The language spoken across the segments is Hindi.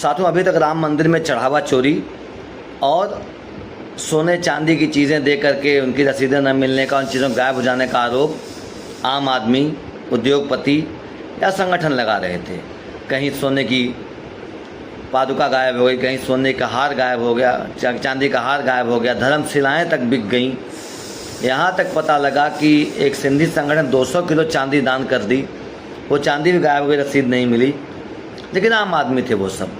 साथियों, अभी तक राम मंदिर में चढ़ावा चोरी और सोने चांदी की चीज़ें दे करके उनकी रसीदें न मिलने का, उन चीज़ों गायब हो जाने का आरोप आम आदमी, उद्योगपति या संगठन लगा रहे थे। कहीं सोने की पादुका गायब हो गई, कहीं सोने का हार गायब हो गया, चांदी का हार गायब हो गया, धर्मशिलाएँ तक बिक गईं। यहाँ तक पता लगा कि एक सिंधी संगठन 200 किलो चांदी दान कर दी, वो चांदी भी गायब हो गई, रसीद नहीं मिली। लेकिन आम आदमी थे वो सब।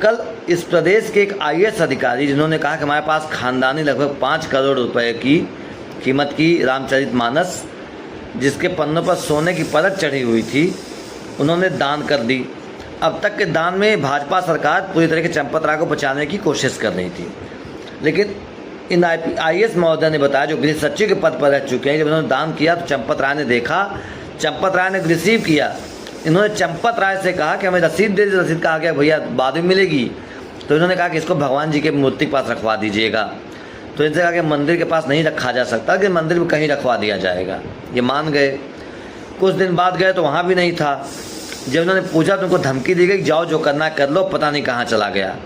कल इस प्रदेश के एक IAS अधिकारी जिन्होंने कहा कि हमारे पास खानदानी लगभग 5 करोड़ रुपए की कीमत की रामचरितमानस, जिसके पन्नों पर सोने की परत चढ़ी हुई थी, उन्होंने दान कर दी। अब तक के दान में भाजपा सरकार पूरी तरह से चंपत राय को बचाने की कोशिश कर रही थी। लेकिन इन IAS महोदय ने बताया, जो गृह सचिव के पद पर रह चुके हैं, जब उन्होंने दान किया तो चंपत राय ने देखा, चंपत राय ने रिसीव किया। इन्होंने चंपत राय से कहा कि हमें रसीद दे दीजिए। रसीद कहा गया भैया बाद में मिलेगी। तो इन्होंने कहा कि इसको भगवान जी के मूर्ति के पास रखवा दीजिएगा। तो इनसे कहा कि मंदिर के पास नहीं रखा जा सकता, कि मंदिर में कहीं रखवा दिया जाएगा। ये मान गए। कुछ दिन बाद गए तो वहाँ भी नहीं था। जब इन्होंने पूछा तो उनको धमकी दी गई, जाओ जो करना कर लो, पता नहीं कहाँ चला गया।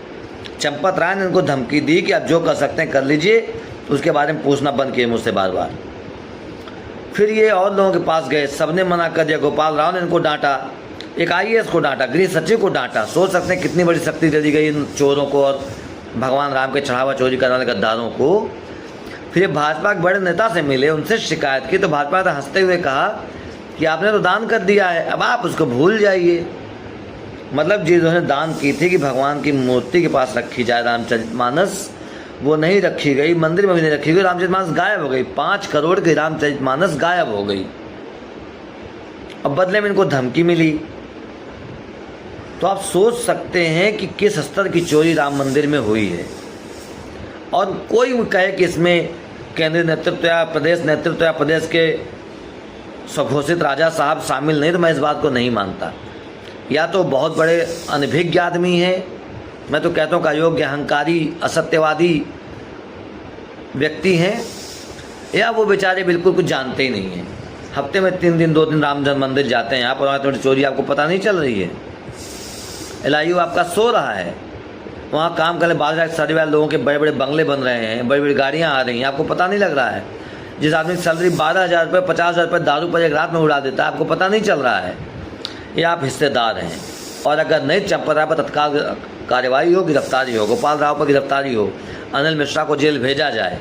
चंपत राय ने इनको धमकी दी कि आप जो कर सकते हैं कर लीजिए, उसके बारे में पूछना बंद किए मुझसे बार बार। फिर ये और लोगों के पास गए, सबने मना कर दिया। गोपाल राव ने इनको डांटा, एक IAS को डांटा, गृह सचिव को डांटा। सोच सकते हैं कितनी बड़ी शक्ति दे दी गई इन चोरों को और भगवान राम के चढ़ावा चोरी करने वाले गद्दारों को। फिर ये भाजपा के बड़े नेता से मिले, उनसे शिकायत की, तो भाजपा ने हंसते हुए कहा कि आपने तो दान कर दिया है, अब आप उसको भूल जाइए। मतलब जिन्होंने दान की थी कि भगवान की मूर्ति के पास रखी जाए रामचरितमानस, वो नहीं रखी गई, मंदिर में भी नहीं रखी गई, रामचरितमानस गायब हो गई। 5 करोड़ की रामचरितमानस गायब हो गई। अब बदले में इनको धमकी मिली। तो आप सोच सकते हैं कि किस स्तर की चोरी राम मंदिर में हुई है। और कोई कहे कि इसमें केंद्रीय नेतृत्व या प्रदेश नेतृत्व या प्रदेश के स्वघोषित राजा साहब शामिल नहीं, तो मैं इस बात को नहीं मानता। या तो बहुत बड़े अनभिज्ञ आदमी हैं, मैं तो कहता हूँ कि अयोग्य, अहंकारी, असत्यवादी व्यक्ति हैं, या वो बेचारे बिल्कुल कुछ जानते ही नहीं हैं। हफ्ते में 3 दिन 2 दिन राम जन्म मंदिर जाते हैं, यहाँ पर वहाँ थोड़ी चोरी आपको पता नहीं चल रही है। LIU आपका सो रहा है, वहाँ काम करने 12 साढ़े 12 लोगों के बड़े बड़े बंगले बन रहे हैं, बड़ी बड़ी गाड़ियाँ आ रही हैं, आपको पता नहीं लग रहा है। जिस आदमी की सैलरी 12,000 रुपये 50,000 रुपये दारू पर एक रात में उड़ा देता है, आपको पता नहीं चल रहा है। ये आप हिस्सेदार हैं। और अगर नहीं चंपत राय पर तत्काल कार्रवाई हो, गिरफ्तारी हो, गोपाल राव पर गिरफ्तारी हो, अनिल मिश्रा को जेल भेजा जाए,